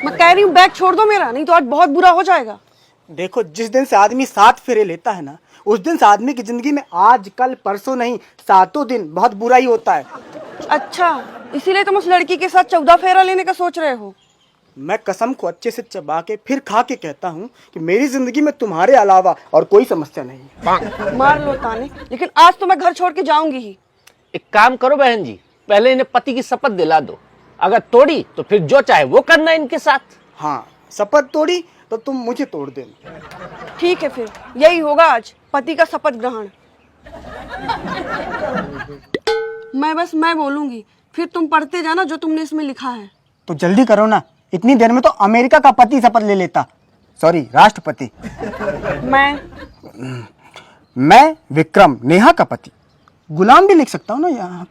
मैं कह रही हूँ बैग छोड़ दो मेरा, नहीं तो आज बहुत बुरा हो जाएगा। देखो, जिस दिन से आदमी 7 फेरे लेता है ना, उस दिन से आदमी की जिंदगी में आज कल परसों नहीं, 7 दिन बहुत बुरा ही होता है। अच्छा, इसीलिए तुम उस लड़की के साथ 14 फेरा लेने का सोच रहे हो? मैं कसम को अच्छे से चबा के फिर खा के कहता हूँ कि मेरी जिंदगी में तुम्हारे अलावा और कोई समस्या नहीं है। मार लो ताने, लेकिन आज तो मैं घर छोड़ के जाऊंगी ही। एक काम करो बहन जी, पहले इन्हें पति की शपथ दिला दो, अगर तोड़ी तो फिर जो चाहे वो करना इनके साथ। हाँ, शपथ तोड़ी तो तुम मुझे तोड़ देना। ठीक है, फिर यही होगा आज, पति का शपथ ग्रहण। मैं बोलूंगी, फिर तुम पढ़ते जाना जो तुमने इसमें लिखा है। तो जल्दी करो ना, इतनी देर में तो अमेरिका का पति शपथ ले लेता, सॉरी राष्ट्रपति। मैं विक्रम नेहा का पति। गुलाम भी लिख सकता हूँ ना यहाँ।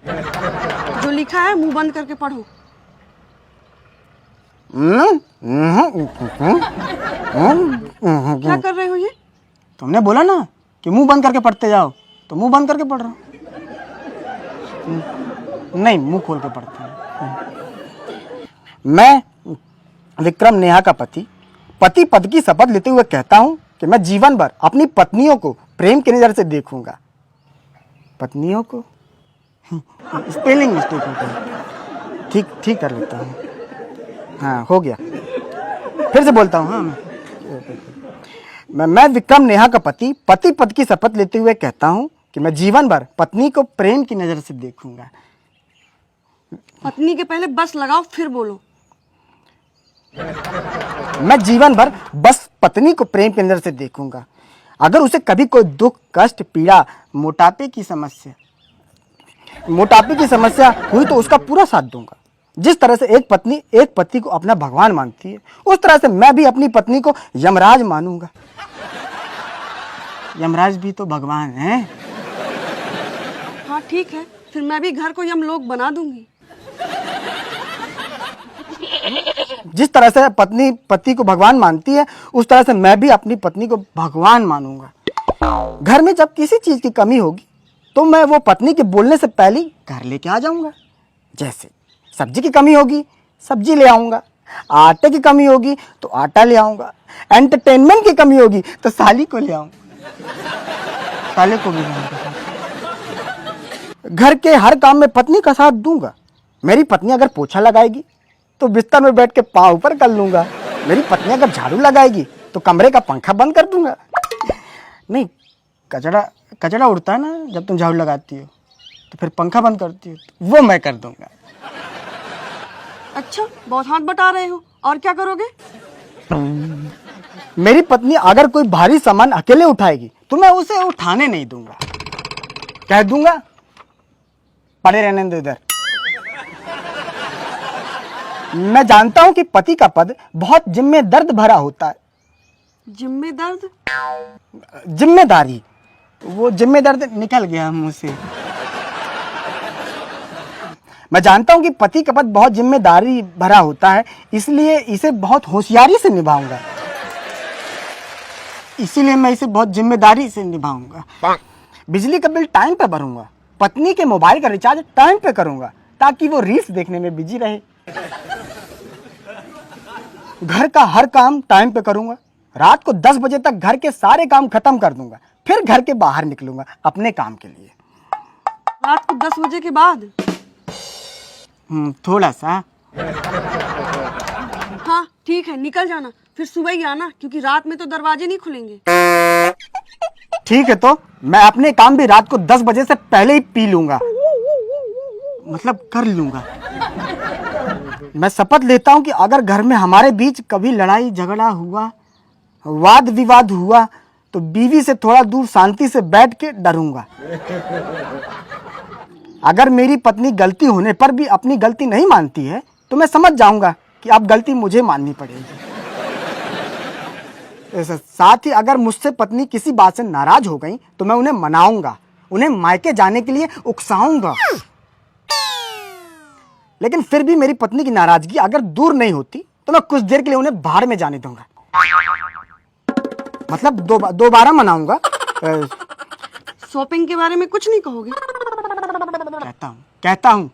जो लिखा है मुंह बंद करके पढ़ो। क्या कर रहे हो ये? तुमने बोला ना कि मुंह बंद करके पढ़ते जाओ, तो मुंह बंद करके पढ़ रहा हूँ। नहीं, मुंह खोल के पढ़ता हूँ। मैं विक्रम नेहा का पति पद की शपथ लेते हुए कहता हूँ कि मैं जीवन भर अपनी पत्नियों को प्रेम की नजर से देखूंगा। पत्नियों को स्पेलिंग मिस्टेक होता है, ठीक कर लेता हूँ। हाँ, हो गया। फिर से बोलता हूँ। हाँ, मैं विक्रम नेहा का पति पद की शपथ लेते हुए कहता हूँ कि मैं जीवन भर पत्नी को प्रेम की नजर से देखूंगा। पत्नी के पहले बस लगाओ, फिर बोलो। मैं जीवन भर बस पत्नी को प्रेम की नजर से देखूंगा। अगर उसे कभी कोई दुख, कष्ट, पीड़ा, मोटापे की समस्या हुई तो उसका पूरा साथ दूंगा। जिस तरह से एक पत्नी एक पति को अपना भगवान मानती है, उस तरह से मैं भी अपनी पत्नी को यमराज मानूंगा। यमराज भी तो भगवान है। हाँ ठीक है, फिर मैं भी घर को यमलोक बना दूंगी। जिस तरह से पत्नी पति को भगवान मानती है, उस तरह से मैं भी अपनी पत्नी को भगवान मानूंगा। घर में जब किसी चीज की कमी होगी तो मैं वो पत्नी के बोलने से पहले ही घर लेके आ जाऊंगा। जैसे सब्जी की कमी होगी, सब्जी ले आऊंगा। आटे की कमी होगी तो आटा ले आऊंगा। एंटरटेनमेंट की कमी होगी तो साली को ले आऊंगा, साले को भी ले आऊंगा। घर के हर काम में पत्नी का साथ दूंगा। मेरी पत्नी अगर पोछा लगाएगी तो बिस्तर में बैठ के पाँव ऊपर कर लूंगा। मेरी पत्नी अगर झाड़ू लगाएगी तो कमरे का पंखा बंद कर दूंगा। नहीं, कचरा उड़ता है ना जब तुम झाड़ू लगाती हो, तो फिर पंखा बंद करती हो, तो वो मैं कर दूंगा। अच्छा, बहुत हाथ बटा रहे हो, और क्या करोगे? मेरी पत्नी अगर कोई भारी सामान अकेले उठाएगी तो मैं उसे उठाने नहीं दूंगा। कह दूंगा पड़े रहने दो इधर। मैं जानता हूं कि पति का पद बहुत जिम्मेदर्द भरा होता है। जिम्मेदारी, वो जिम्मेदर्द निकल गया मुंह से। मैं जानता हूं कि पति का पद बहुत जिम्मेदारी भरा होता है, इसलिए इसे बहुत होशियारी से निभाऊंगा। इसीलिए मैं इसे बहुत जिम्मेदारी से निभाऊंगा। बिजली का बिल टाइम पे भरूंगा। पत्नी के मोबाइल का रिचार्ज टाइम पे करूंगा ताकि वो रील्स देखने में बिजी रहे। घर का हर काम टाइम पे करूंगा। रात को 10 बजे तक घर के सारे काम खत्म कर दूंगा, फिर घर के बाहर निकलूंगा अपने काम के लिए। रात को 10 बजे के बाद? थोड़ा सा। हाँ ठीक है, निकल जाना, फिर सुबह ही आना, क्योंकि रात में तो दरवाजे नहीं खुलेंगे। ठीक है, तो मैं अपने काम भी रात को 10 बजे से पहले ही पी लूंगा, मतलब कर लूंगा। मैं शपथ लेता हूं कि अगर घर में हमारे बीच कभी लड़ाई झगड़ा हुआ, वाद विवाद हुआ, तो बीवी से थोड़ा दूर शांति से बैठ के डरूंगा। अगर मेरी पत्नी गलती होने पर भी अपनी गलती नहीं मानती है तो मैं समझ जाऊंगा कि अब गलती मुझे माननी पड़ेगी। साथ ही अगर मुझसे पत्नी किसी बात से नाराज हो गई तो मैं उन्हें मनाऊंगा, उन्हें मायके जाने के लिए उकसाऊंगा। लेकिन फिर भी मेरी पत्नी की नाराजगी अगर दूर नहीं होती तो मैं कुछ देर के लिए उन्हें बाहर में जाने दूंगा, मतलब दोबारा मनाऊंगा। शॉपिंग के बारे में कुछ नहीं कहोगे? कहता हूं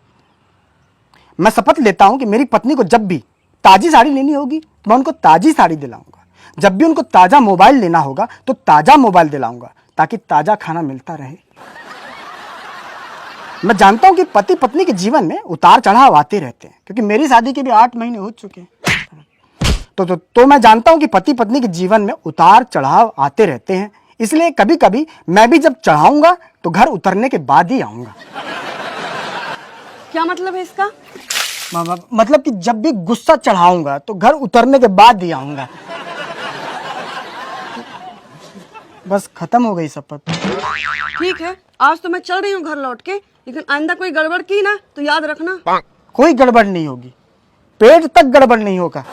मैं शपथ लेता हूं कि मेरी पत्नी को जब भी ताजी साड़ी लेनी होगी तो मैं उनको ताजी साड़ी दिलाऊंगा। जब भी उनको ताजा मोबाइल लेना होगा तो ताजा मोबाइल दिलाऊंगा, ताकि ताजा खाना मिलता रहे। मैं जानता हूं कि पति पत्नी के जीवन में उतार चढ़ाव आते रहते हैं, क्योंकि मेरी शादी के भी 8 महीने हो चुके हैं। तो मैं जानता हूं कि पति पत्नी के जीवन में उतार चढ़ाव आते रहते हैं। इसलिए कभी कभी मैं भी जब चढ़ाऊंगा तो घर उतरने के बाद ही आऊंगा। क्या मतलब है इसका? मतलब कि जब भी गुस्सा चढ़ाऊंगा तो घर उतरने के बाद ही आऊंगा। बस खत्म हो गई शपथ। ठीक है, आज तो मैं चल रही हूँ घर लौट के, लेकिन आइंदा कोई गड़बड़ की ना तो याद रखना। कोई गड़बड़ नहीं होगी, पेट तक गड़बड़ नहीं होगा।